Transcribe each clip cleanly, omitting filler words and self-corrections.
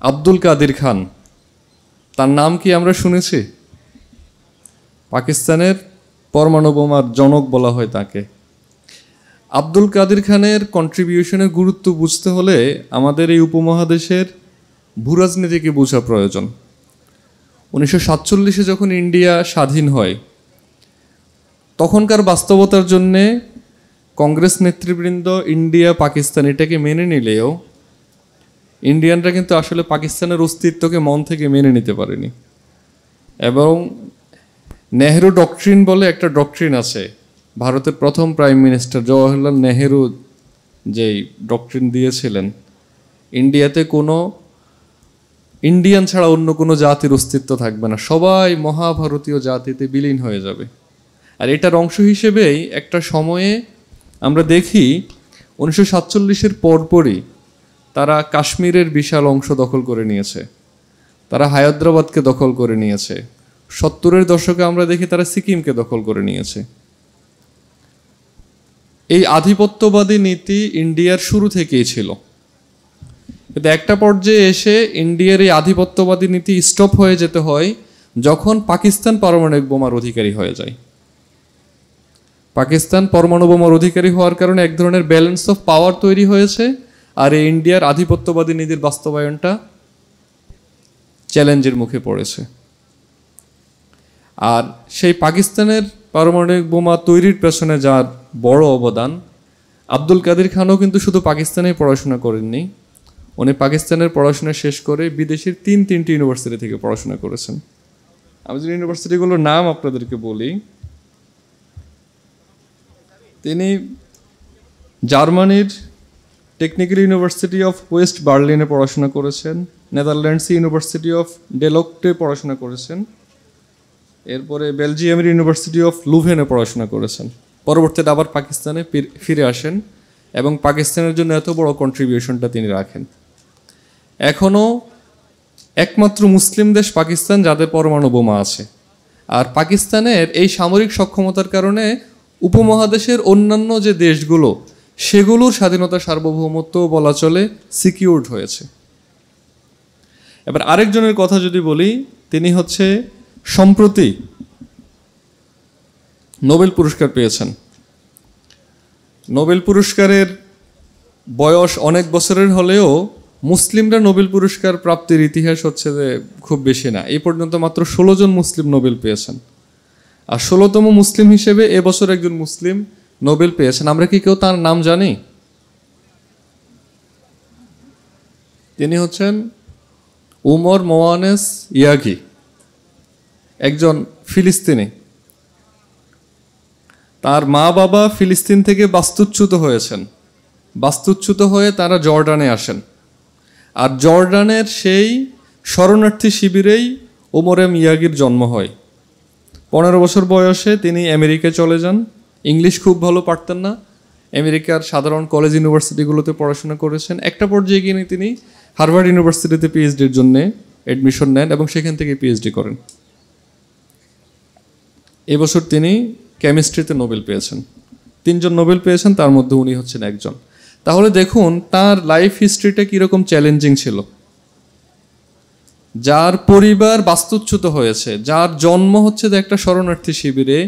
আব্দুল কাদির খান, তার নাম কি আমরা শুনেছি? পাকিস্তানের পরমাণু বোমার জনক বলা হয় তাকে। আব্দুল কাদির খানের কন্ট্রিবিউশনের গুরুত্ব বুঝতে হলে আমাদের এই উপমহাদেশের ভূরাজনীতিকে বোঝা প্রয়োজন। 1947-এ যখন ইন্ডিয়া স্বাধীন হয়, তখনকার বাস্তবতার জন্যে কংগ্রেস নেতৃবৃন্দ ইন্ডিয়া পাকিস্তান এটাকে মেনে নিলেও ইন্ডিয়ানরা কিন্তু আসলে পাকিস্তানের অস্তিত্বকে মন থেকে মেনে নিতে পারেনি। এবং নেহেরু ডক্ট্রিন বলে একটা ডক্ট্রিন আছে, ভারতের প্রথম প্রাইম মিনিস্টার জওয়াহরলাল নেহেরু যেই ডক্ট্রিন দিয়েছিলেন, ইন্ডিয়াতে কোনো ইন্ডিয়ান ছাড়া অন্য কোনো জাতির অস্তিত্ব থাকবে না, সবাই মহাভারতীয় জাতিতে বিলীন হয়ে যাবে। আর এটার অংশ হিসেবেই একটা সময়ে আমরা দেখি 1947-এর পরপরই তারা কাশ্মীরের বিশাল অংশ দখল করে নিয়েছে, তারা হায়দ্রাবাদকে দখল করে নিয়েছে, 70-এর দশকে আমরা দেখি তারা সিকিমকে দখল করে নিয়েছে। এই আধিপত্যবাদী নীতি ইন্ডিয়ার শুরু থেকেই ছিল, কিন্তু একটা পর্যায়ে এসে ইন্ডিয়ার এই আধিপত্যবাদী নীতি স্টপ হয়ে যেতে হয় যখন পাকিস্তান পারমাণবিক বোমার অধিকারী হয়ে যায়। পাকিস্তান পরমাণু বোমার অধিকারী হওয়ার কারণে এক ধরনের ব্যালেন্স অফ পাওয়ার তৈরি হয়েছে, আর এই ইন্ডিয়ার আধিপত্যবাদী নীতির বাস্তবায়নটা চ্যালেঞ্জের মুখে পড়েছে। আর সেই পাকিস্তানের পারমাণবিক বোমা তৈরির পেছনে যার বড় অবদান, আব্দুল কাদির খানও কিন্তু শুধু পাকিস্তানেই পড়াশোনা করেননি, উনি পাকিস্তানের পড়াশোনা শেষ করে বিদেশের তিনটি ইউনিভার্সিটি থেকে পড়াশোনা করেছেন। আমি যদি ইউনিভার্সিটিগুলোর নাম আপনাদেরকে বলি, তিনি জার্মানির টেকনিক্যাল ইউনিভার্সিটি অফ ওয়েস্ট বার্লিনে পড়াশোনা করেছেন, নেদারল্যান্ডস ইউনিভার্সিটি অফ ডেলক্টে পড়াশোনা করেছেন, এরপরে বেলজিয়ামের ইউনিভার্সিটি অফ লুভেনে পড়াশোনা করেছেন। পরবর্তীতে আবার পাকিস্তানে ফিরে আসেন এবং পাকিস্তানের জন্য এত বড় কন্ট্রিবিউশনটা তিনি রাখেন। এখনও একমাত্র মুসলিম দেশ পাকিস্তান যাদের পরমাণু বোমা আছে, আর পাকিস্তানের এই সামরিক সক্ষমতার কারণে উপমহাদেশের অন্যান্য যে দেশগুলো সেগুলোর স্বাধীনতা সার্বভৌমত্ব বলা চলে সিকিউরড হয়েছে। এবার আরেকজনের কথা যদি বলি, তিনি হচ্ছে সম্প্রতি নোবেল পুরস্কার পেয়েছেন। নোবেল পুরস্কারের বয়স অনেক বছরের হলেও মুসলিমরা নোবেল পুরস্কার প্রাপ্তির ইতিহাস হচ্ছে যে খুব বেশি না, এই পর্যন্ত মাত্র 16 জন মুসলিম নোবেল পেয়েছেন। আর 16তম মুসলিম হিসেবে এবছর একজন মুসলিম নোবেল পেয়েছেন। আমরা কি কেউ তার নাম জানি? তিনি হচ্ছেন উমর মোয়ানেস ইয়াগি, একজন ফিলিস্তিনি। তার মা বাবা ফিলিস্তিন থেকে বাস্তুচ্যুত হয়েছেন, বাস্তুচ্যুত হয়ে তারা জর্ডানে আসেন, আর জর্ডানের সেই শরণার্থী শিবিরেই ওমর এম ইয়াগির জন্ম হয়। 15 বছর বয়সে তিনি আমেরিকায় চলে যান। ইংলিশ খুব ভালো পারতেন না, আমেরিকার সাধারণ কলেজ ইউনিভার্সিটিগুলোতে পড়াশোনা করেছেন। একটা পর্যায়ে গিয়ে তিনি হার্ভার্ড ইউনিভার্সিটিতে পিএইচডির জন্য অ্যাডমিশন নেন এবং সেখান থেকে পিএইচডি করেন। এবছর তিনি কেমিস্ট্রিতে নোবেল পেয়েছেন। 3 জন নোবেল পেয়েছেন, তার মধ্যে উনি হচ্ছেন একজন। তাহলে দেখুন তার লাইফ হিস্ট্রিটা কীরকম চ্যালেঞ্জিং ছিল। যার পরিবার বাস্তুচ্যুত হয়েছে, যার জন্ম হচ্ছে যে একটা শরণার্থী শিবিরে,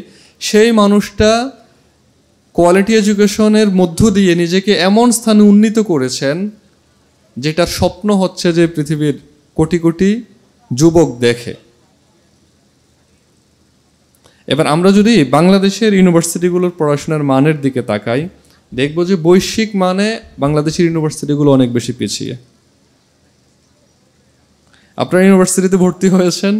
সেই মানুষটা কোয়ালিটি এডুকেশনের মধ্য দিয়ে নিজেকে এমন স্থানে উন্নীত করেছেন যেটার স্বপ্ন হচ্ছে যে পৃথিবীর কোটি কোটি যুবক দেখে। এবার আমরা যদি বাংলাদেশের ইউনিভার্সিটিগুলোর পড়াশোনার মানের দিকে তাকাই, দেখব যে বৈশ্বিক মানে বাংলাদেশের ইউনিভার্সিটিগুলো অনেক বেশি পিছিয়ে। আপনারা ইউনিভার্সিটিতে ভর্তি হয়েছেন,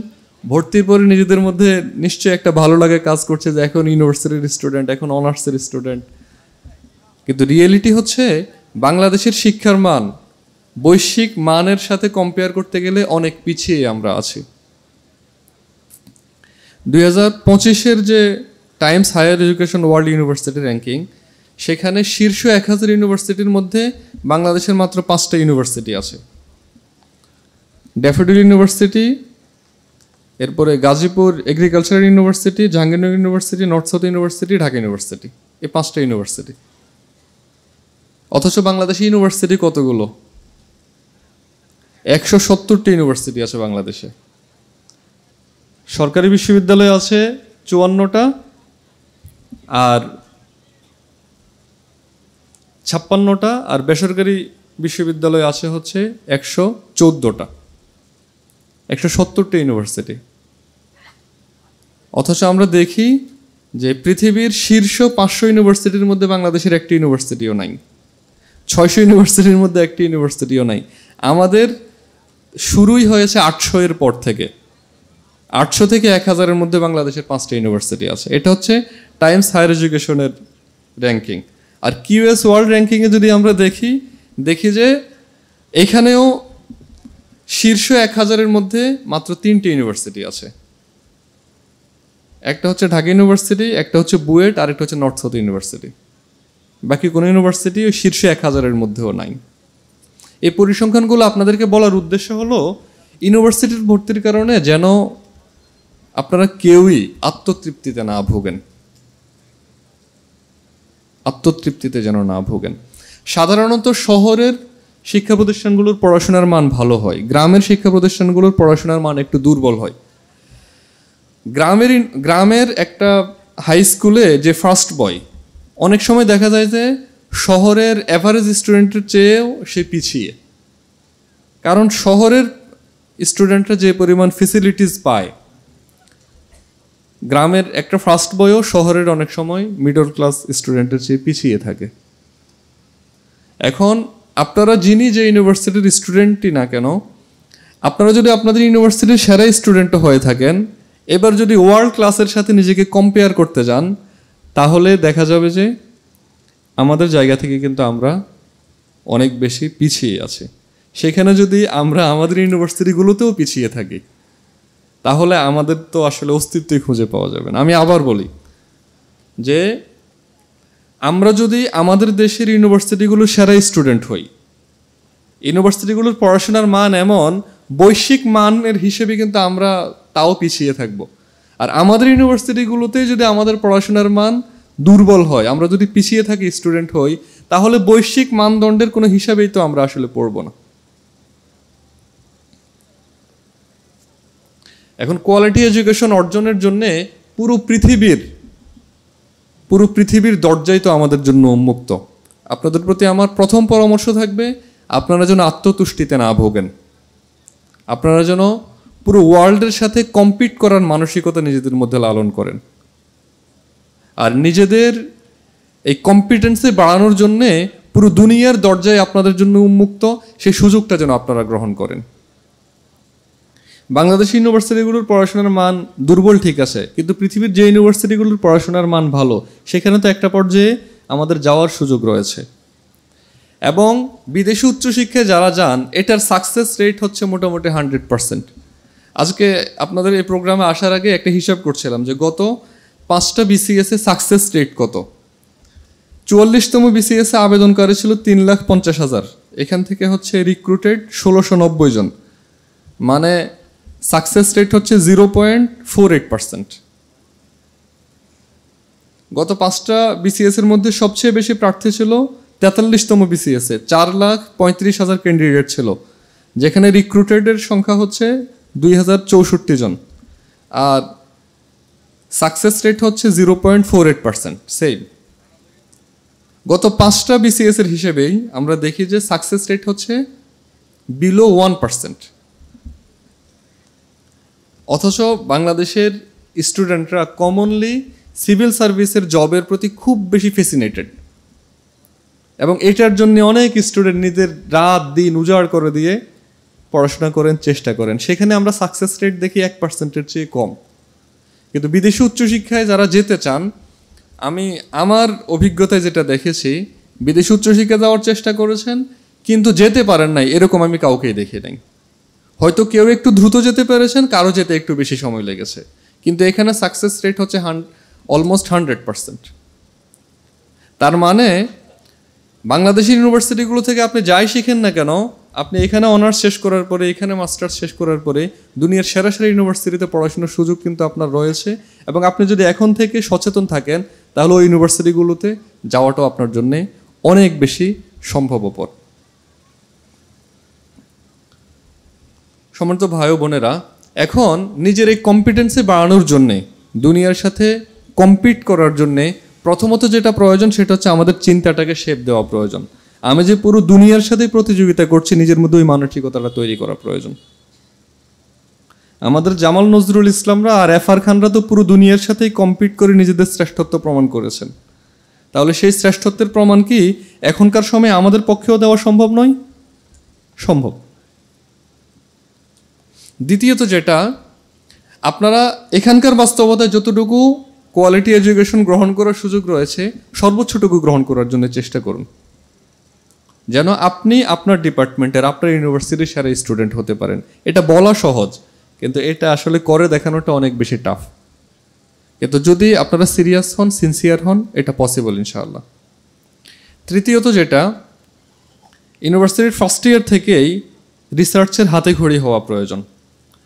ভর্তির পরে নিজেদের মধ্যে নিশ্চয়ই একটা ভালো লাগে কাজ করছে যে এখন ইউনিভার্সিটির স্টুডেন্ট, এখন অনার্সের স্টুডেন্ট। কিন্তু রিয়েলিটি হচ্ছে বাংলাদেশের শিক্ষার মান বৈশ্বিক মানের সাথে কম্পেয়ার করতে গেলে অনেক পিছিয়ে আমরা আছি। 2025-এর যে Times Higher Education World University Ranking, সেখানে শীর্ষ 1000 ইউনিভার্সিটির মধ্যে বাংলাদেশের মাত্র 5টা ইউনিভার্সিটি আছে। ড্যাফোডিল ইউনিভার্সিটি, এরপরে Gazipur agricultural university, Jahangirnagar university, north south university, Dhaka university, এই 5টা ইউনিভার্সিটি। অথচ বাংলাদেশে ইউনিভার্সিটি কতগুলো? 170টি ইউনিভার্সিটি আছে বাংলাদেশে। সরকারি বিশ্ববিদ্যালয় আছে 54টা, আর 56টা, আর বেসরকারি বিশ্ববিদ্যালয় আছে হচ্ছে 114টা। 170টি ইউনিভার্সিটি। অথচ আমরা দেখি যে পৃথিবীর শীর্ষ 500 ইউনিভার্সিটির মধ্যে বাংলাদেশের একটি ইউনিভার্সিটিও নাই। 600 ইউনিভার্সিটির মধ্যে একটি ইউনিভার্সিটিও নাই। আমাদের শুরুই হয়েছে 800 এর পর থেকে। 800 থেকে 1000-এর মধ্যে বাংলাদেশের 5টা ইউনিভার্সিটি আছে। এটা হচ্ছে টাইমস হায়ার এডুকেশনের র্যাঙ্কিং। আর কিউএস ওয়ার্ল্ড র্যাঙ্কিংয়ে যদি আমরা দেখি যে এখানেও শীর্ষ 1000-এর মধ্যে মাত্র 3টি ইউনিভার্সিটি আছে। একটা হচ্ছে ঢাকা ইউনিভার্সিটি, একটা হচ্ছে বুয়েট, আর একটা হচ্ছে নর্থ সাউথ ইউনিভার্সিটি। বাকি কোনো ইউনিভার্সিটি ওই শীর্ষ 1000-এর মধ্যেও নাই। এই পরিসংখ্যানগুলো আপনাদেরকে বলার উদ্দেশ্য হলো ইউনিভার্সিটির ভর্তির কারণে যেন আপনারা কেউই আত্মতৃপ্তিতে না ভোগেন, আত্মতৃপ্তিতে যেন না ভোগেন। সাধারণত শহরের শিক্ষা প্রতিষ্ঠানগুলোর পড়াশোনার মান ভালো হয়, গ্রামের শিক্ষা প্রতিষ্ঠানগুলোর পড়াশোনার মান একটু দুর্বল হয়। গ্রামের একটা হাই স্কুলে যে ফার্স্ট বয় অনেক সময় দেখা যায় যে শহরের অ্যাভারেজ স্টুডেন্টের চেয়েও সে পিছিয়ে, কারণ শহরের স্টুডেন্টরা যে পরিমাণ ফেসিলিটিস পায়, গ্রামের একটা ফার্স্ট বয়ও শহরের অনেক সময় মিডল ক্লাস স্টুডেন্টের চেয়ে পিছিয়ে থাকে। এখন আপনারা যিনি যে ইউনিভার্সিটির স্টুডেন্টই না কেন, আপনারা যদি আপনাদের ইউনিভার্সিটির সেরা স্টুডেন্ট হয়ে থাকেন, এবার যদি ওয়ার্ল্ড ক্লাসের সাথে নিজেকে কম্পেয়ার করতে যান, তাহলে দেখা যাবে যে আমাদের জায়গা থেকে কিন্তু আমরা অনেক বেশি পিছিয়ে আছি। সেখানে যদি আমরা আমাদের ইউনিভার্সিটিগুলোতেও পিছিয়ে থাকি, তাহলে আমাদের তো আসলে অস্তিত্বই খুঁজে পাওয়া যাবে না। আমি আবার বলি যে আমরা যদি আমাদের দেশের ইউনিভার্সিটিগুলোর সেরা স্টুডেন্ট হই, ইউনিভার্সিটিগুলোর পড়াশোনার মান এমন বৈশ্বিক মানের হিসেবে কিন্তু আমরা তাও পিছিয়ে থাকব। আর আমাদের ইউনিভার্সিটিগুলোতে যদি আমাদের পড়াশোনার মান দুর্বল হয়, আমরা যদি পিছিয়ে থাকি স্টুডেন্ট হই, তাহলে বৈশ্বিক মানদণ্ডের কোনো হিসাবেই তো আমরা আসলে পড়ব না। এখন কোয়ালিটি এডুকেশন অর্জনের জন্যে পুরো পৃথিবীর দরজাই তো আমাদের জন্য উন্মুক্ত। আপনাদের প্রতি আমার প্রথম পরামর্শ থাকবে, আপনারা যেন আত্মতুষ্টিতে না ভোগেন। আপনারা যেন পুরো ওয়ার্ল্ডের সাথে কম্পিট করার মানসিকতা নিজেদের মধ্যে লালন করেন। আর নিজেদের এই কম্পিটেন্সি বাড়ানোর জন্যে পুরো দুনিয়ার দরজায় আপনাদের জন্য উন্মুক্ত, সেই সুযোগটা যেন আপনারা গ্রহণ করেন। বাংলাদেশ ইউনিভার্সিটিগুলোর পড়াশোনার মান দুর্বল ঠিক আছে, কিন্তু পৃথিবীর যে ইউনিভার্সিটিগুলোর পড়াশোনার মান ভালো, সেখানে তো একটা পর্যায়ে আমাদের যাওয়ার সুযোগ রয়েছে। এবং বিদেশি উচ্চশিক্ষায় যারা যান, এটার সাকসেস রেট হচ্ছে মোটামুটি 100%। আজকে আপনাদের এই প্রোগ্রামে আসার আগে একটা হিসাব করছিলাম যে গত 5টা বিসিএসে সাকসেস রেট কত। 44তম বিসিএসে আবেদনকারী ছিল 3,50,000, এখান থেকে হচ্ছে রিক্রুটেড 1690 জন, মানে সাকসেস রেট হচ্ছে 0.48%। গত 5টা বিসিএস এর মধ্যে সবচেয়ে বেশি প্রার্থী ছিল 43তম বিসিএসে, 4,35,000 ক্যান্ডিডেট ছিল, যেখানে রিক্রুটেডের সংখ্যা হচ্ছে 2,064 জন, আর সাকসেস রেট হচ্ছে 0.48%। সেম গত 5টা বিসিএস এর হিসেবেই আমরা দেখি যে সাকসেস রেট হচ্ছে বিলো 1%। অথচ বাংলাদেশের স্টুডেন্টরা কমনলি সিভিল সার্ভিসের জবের প্রতি খুব বেশি ফ্যাসিনেটেড, এবং এটার জন্য অনেক স্টুডেন্ট নিজের রাত দিন উজাড় করে দিয়ে পড়াশোনা করেন, চেষ্টা করেন। সেখানে আমরা সাকসেস রেট দেখি 1%-এর চেয়ে কম। কিন্তু বিদেশি উচ্চশিক্ষায় যারা যেতে চান, আমি আমার অভিজ্ঞতায় যেটা দেখেছি, বিদেশি উচ্চশিক্ষা যাওয়ার চেষ্টা করেছেন কিন্তু যেতে পারেন নাই, এরকম আমি কাউকেই দেখি নাই। হয়তো কেউ একটু দ্রুত যেতে পেরেছেন, কারো যেতে একটু বেশি সময় লেগেছে, কিন্তু এখানে সাকসেস রেট হচ্ছে অলমোস্ট 100%। তার মানে বাংলাদেশি ইউনিভার্সিটিগুলো থেকে আপনি যাই শিখেন না কেন, আপনি এখানে অনার্স শেষ করার পরে, এখানে মাস্টার্স শেষ করার পরে দুনিয়ার সেরা সেরা ইউনিভার্সিটিতে পড়াশোনার সুযোগ কিন্তু আপনার রয়েছে। এবং আপনি যদি এখন থেকে সচেতন থাকেন, তাহলে ওই ইউনিভার্সিটিগুলোতে যাওয়াটাও আপনার জন্যে অনেক বেশি সম্ভবপর। সম্মানিত ভাই ও বোনেরা, এখন নিজের এই কম্পিটেন্সি বাড়ানোর জন্যে, দুনিয়ার সাথে কম্পিট করার জন্যে প্রথমত যেটা প্রয়োজন সেটা হচ্ছে আমাদের চিন্তাটাকে শেপ দেওয়া প্রয়োজন। আমি যে পুরো দুনিয়ার সাথেই প্রতিযোগিতা করছি, নিজের মধ্যে ওই মানসিকতাটা তৈরি করা প্রয়োজন। আমাদের জামাল নজরুল ইসলামরা আর এফআর খানরা তো পুরো দুনিয়ার সাথেই কম্পিট করে নিজেদের শ্রেষ্ঠত্ব প্রমাণ করেছেন। তাহলে সেই শ্রেষ্ঠত্বের প্রমাণ কি এখনকার সময়ে আমাদের পক্ষেও দেওয়া সম্ভব নয়? সম্ভব। দ্বিতীয়ত যেটা, আপনারা এখানকার বাস্তবতায় যতটুকু কোয়ালিটি এডুকেশন গ্রহণ করার সুযোগ রয়েছে সর্বোচ্চটুকু গ্রহণ করার জন্য চেষ্টা করুন, যেন আপনি আপনার ডিপার্টমেন্টের, আপনার ইউনিভার্সিটির সেরা স্টুডেন্ট হতে পারেন। এটা বলা সহজ, কিন্তু এটা আসলে করে দেখানোটা অনেক বেশি টাফ। কিন্তু যদি আপনারা সিরিয়াস হন, সিনসিয়ার হন, এটা পসিবল ইনশাআল্লাহ। তৃতীয়ত যেটা, ইউনিভার্সিটির ফার্স্ট ইয়ার থেকেই রিসার্চের হাতে খড়ি হওয়া প্রয়োজন।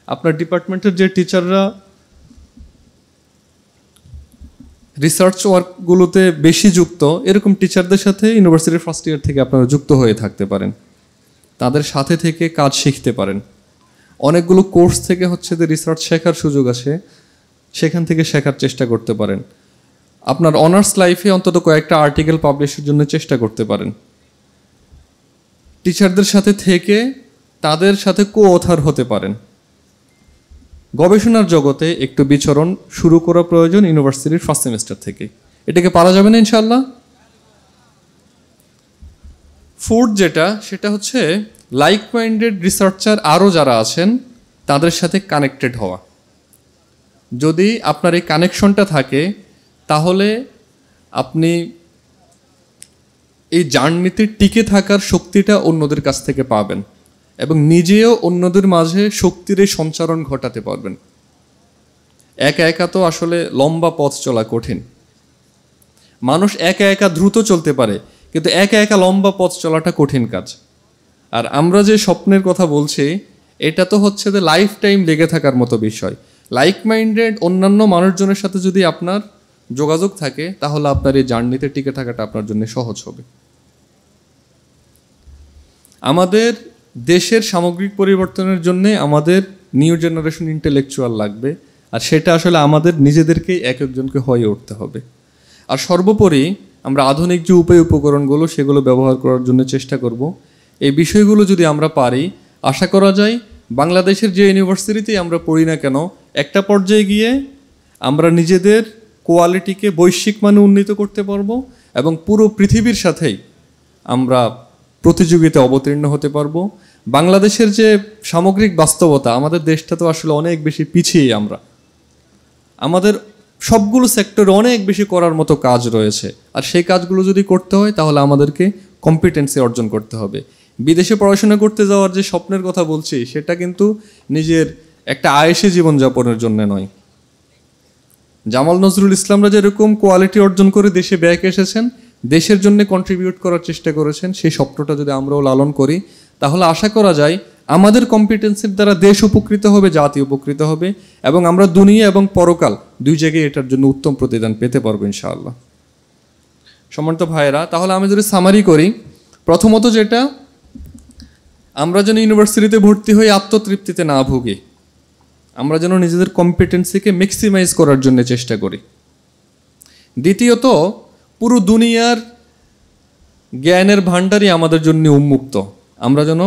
আপনার ডিপার্টমেন্টের যে টিচাররা রিসার্চ ওয়ার্কগুলোতে বেশি যুক্ত, এরকম টিচারদের সাথে ইউনিভার্সিটির ফার্স্ট ইয়ার থেকে আপনারা যুক্ত হয়ে থাকতে পারেন, তাদের সাথে থেকে কাজ শিখতে পারেন। অনেকগুলো কোর্স থেকে হচ্ছে যে রিসার্চ শেখার সুযোগ আছে, সেখান থেকে শেখার চেষ্টা করতে পারেন। আপনার অনার্স লাইফে অন্তত কয়েকটা আর্টিকেল পাবলিশের জন্য চেষ্টা করতে পারেন। টিচারদের সাথে থেকে তাদের সাথে কো অথার হতে পারেন। গবেষণার জগতে একটু বিচরণ শুরু করা প্রয়োজন ইউনিভার্সিটির ফার্স্ট সেমিস্টার থেকে। এটাকে পারা যাবে না ইনশাআল্লাহ? ফোর্থ যেটা, সেটা হচ্ছে লাইক মাইন্ডেড রিসার্চার আরও যারা আছেন তাদের সাথে কানেক্টেড হওয়া। যদি আপনার এই কানেকশনটা থাকে তাহলে আপনি এই জার্নিতে টিকে থাকার শক্তিটা অন্যদের কাছ থেকে পাবেন এবং নিজেও অন্যদের মাঝে শক্তির এই সঞ্চারণ ঘটাতে পারবেন। একা একা তো আসলে লম্বা পথ চলা কঠিন। মানুষ একা একা দ্রুত চলতে পারে, কিন্তু একা একা লম্বা পথ চলাটা কঠিন কাজ। আর আমরা যে স্বপ্নের কথা বলছি, এটা তো হচ্ছে যে লাইফ টাইম লেগে থাকার মতো বিষয়। লাইক মাইন্ডেড অন্যান্য মানুষজনের সাথে যদি আপনার যোগাযোগ থাকে তাহলে আপনার এই জার্নিতে টিকে থাকাটা আপনার জন্য সহজ হবে। আমাদের দেশের সামগ্রিক পরিবর্তনের জন্য আমাদের নিউ জেনারেশন ইন্টেলেকচুয়াল লাগবে, আর সেটা আসলে আমাদের নিজেদেরকেই এক একজনকে হয়ে উঠতে হবে। আর সর্বোপরি আমরা আধুনিক যে উপকরণগুলো সেগুলো ব্যবহার করার জন্য চেষ্টা করব। এই বিষয়গুলো যদি আমরা পারি, আশা করা যায় বাংলাদেশের যে ইউনিভার্সিটিতেই আমরা পড়ি না কেন, একটা পর্যায়ে গিয়ে আমরা নিজেদের কোয়ালিটিকে বৈশ্বিক মানে উন্নীত করতে পারবো এবং পুরো পৃথিবীর সাথেই আমরা প্রতিযোগিতায় অবতীর্ণ হতে পারবো। বাংলাদেশের যে সামগ্রিক বাস্তবতা, আমাদের দেশটা তো আসলে অনেক বেশি পিছিয়ে। আমাদের সবগুলো সেক্টরে অনেক বেশি করার মতো কাজ রয়েছে, আর সেই কাজগুলো যদি করতে হয় তাহলে আমাদেরকে কম্পিটেন্সি অর্জন করতে হবে। বিদেশে পড়াশোনা করতে যাওয়ার যে স্বপ্নের কথা বলছি, সেটা কিন্তু নিজের একটা আয়েশি জীবনযাপনের জন্য নয়। জামাল নজরুল ইসলামরা যেরকম কোয়ালিটি অর্জন করে দেশে ব্যাক এসেছেন, দেশের জন্য কন্ট্রিবিউট করার চেষ্টা করেছেন, সেই স্বপ্নটা যদি আমরাও লালন করি তাহলে আশা করা যায় আমাদের কম্পিটেন্সির দ্বারা দেশ উপকৃত হবে, জাতি উপকৃত হবে এবং আমরা দুনিয়া এবং পরকাল দুই জায়গায় এটার জন্য উত্তম প্রতিদান পেতে পারবো ইনশাআল্লাহ। সম্মানিত ভাইয়েরা, তাহলে আমি যদি সামারি করি, প্রথমত যেটা, আমরা যেন ইউনিভার্সিটিতে ভর্তি হয়ে আত্মতৃপ্তিতে না ভুগি, আমরা যেন নিজেদের কম্পিটেন্সিকে ম্যাক্সিমাইজ করার জন্য চেষ্টা করি। দ্বিতীয়ত, পুরো দুনিয়ার জ্ঞানের ভাণ্ডারই আমাদের জন্য উন্মুক্ত, আমরা যেন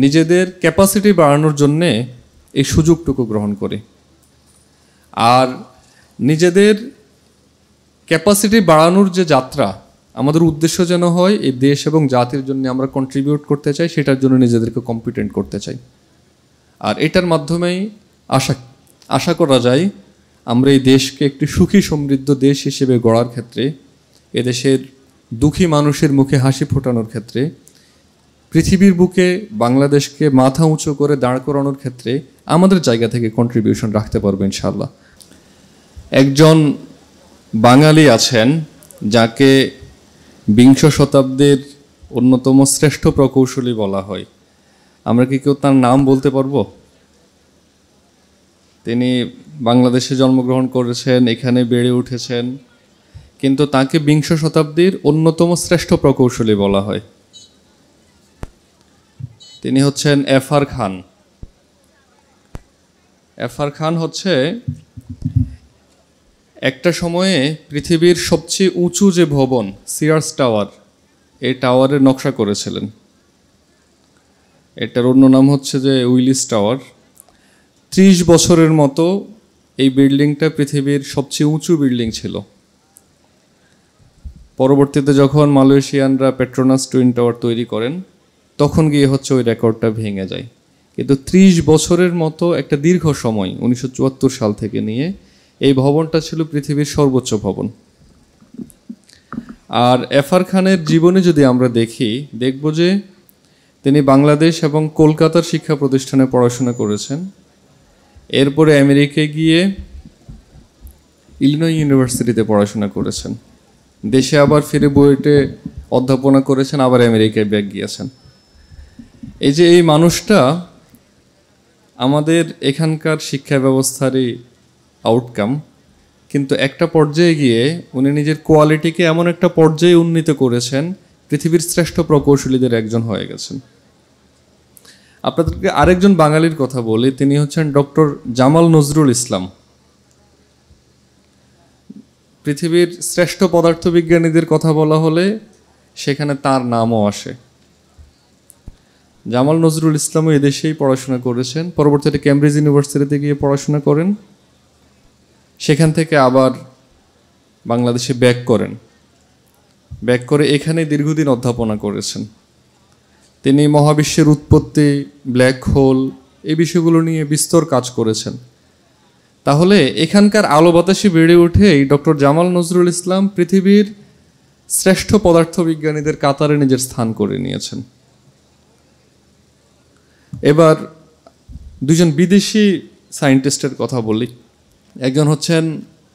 নিজেদের ক্যাপাসিটি বাড়ানোর জন্যে এই সুযোগটুকু গ্রহণ করি। আর নিজেদের ক্যাপাসিটি বাড়ানোর যে যাত্রা, আমাদের উদ্দেশ্য যেন হয় এই দেশ এবং জাতির জন্য আমরা কন্ট্রিবিউট করতে চাই, সেটার জন্য নিজেদেরকে কম্পিটেন্ট করতে চাই। আর এটার মাধ্যমেই আশা করা যায় আমরা এই দেশকে একটি সুখী সমৃদ্ধ দেশ হিসেবে গড়ার ক্ষেত্রে, এদেশের দুঃখী মানুষের মুখে হাসি ফোটানোর ক্ষেত্রে, পৃথিবীর বুকে বাংলাদেশকে মাথা উঁচু করে দাঁড় করানোর ক্ষেত্রে আমাদের জায়গা থেকে কন্ট্রিবিউশন রাখতে পারবো ইনশাআল্লাহ। একজন বাঙালি আছেন যাকে বিংশ শতাব্দীর অন্যতম শ্রেষ্ঠ প্রকৌশলী বলা হয়। আমরা কি কেউ তার নাম বলতে পারবো? তিনি বাংলাদেশে জন্মগ্রহণ করেছেন, এখানে বেড়ে উঠেছেন, কিন্তু তাকে বিংশ শতাব্দীর অন্যতম শ্রেষ্ঠ প্রকৌশলী বলা হয়। তিনি হচ্ছেন এফ আর খান। এফ আর খান হচ্ছে একটা সময়ে পৃথিবীর সবচেয়ে উঁচু যে ভবন সিয়ার্স টাওয়ার, এই টাওয়ারের নকশা করেছিলেন। এটার অন্য নাম হচ্ছে যে উইলিস টাওয়ার। 30 বছরের মতো এই বিল্ডিংটা পৃথিবীর সবচেয়ে উঁচু বিল্ডিং ছিল। পরবর্তীতে যখন মালয়েশিয়ানরা পেট্রোনাস টুইন টাওয়ার তৈরি করেন, তখন গিয়ে হচ্ছে ওই রেকর্ডটা ভেঙে যায়। কিন্তু 30 বছরের মতো একটা দীর্ঘ সময়, 1974 সাল থেকে নিয়ে, এই ভবনটা ছিল পৃথিবীর সর্বোচ্চ ভবন। আর এফ আর খানের জীবনে যদি আমরা দেখব যে তিনি বাংলাদেশ এবং কলকাতার শিক্ষা প্রতিষ্ঠানে পড়াশোনা করেছেন। এরপরে আমেরিকায় গিয়ে ইলিনয় ইউনিভার্সিটিতে পড়াশোনা করেছেন। দেশে আবার ফিরে বুয়েটে অধ্যাপনা করেছেন, আবার আমেরিকায় ব্যাক গিয়েছেন। এই যে এই মানুষটা আমাদের এখানকার শিক্ষা ব্যবস্থারই আউটকাম, কিন্তু একটা পর্যায়ে গিয়ে উনি নিজের কোয়ালিটিকে এমন একটা পর্যায়ে উন্নীত করেছেন, পৃথিবীর শ্রেষ্ঠ প্রকৌশলীদের একজন হয়ে গেছেন। আপনাদেরকে আরেকজন বাঙালির কথা বলি, তিনি হচ্ছেন ডক্টর জামাল নজরুল ইসলাম। পৃথিবীর শ্রেষ্ঠ পদার্থবিজ্ঞানীদের কথা বলা হলে সেখানে তার নামও আসে। জামাল নজরুল ইসলামও এদেশেই পড়াশোনা করেছেন, পরবর্তীতে কেমব্রিজ ইউনিভার্সিটিতে গিয়ে পড়াশোনা করেন, সেখান থেকে আবার বাংলাদেশে ব্যাক করে এখানে দীর্ঘদিন অধ্যাপনা করেছেন। তিনি মহাবিশ্বের উৎপত্তি, ব্ল্যাক হোল, এই বিষয়গুলো নিয়ে বিস্তর কাজ করেছেন। তাহলে এখানকার আলো বাতাসে বেড়ে উঠে এই ডক্টর জামাল নজরুল ইসলাম পৃথিবীর শ্রেষ্ঠ পদার্থবিজ্ঞানীদের কাতারে নিজের স্থান করে নিয়েছেন। এবার দুজন বিদেশি সায়েন্টিস্টের কথা বলি। একজন হচ্ছেন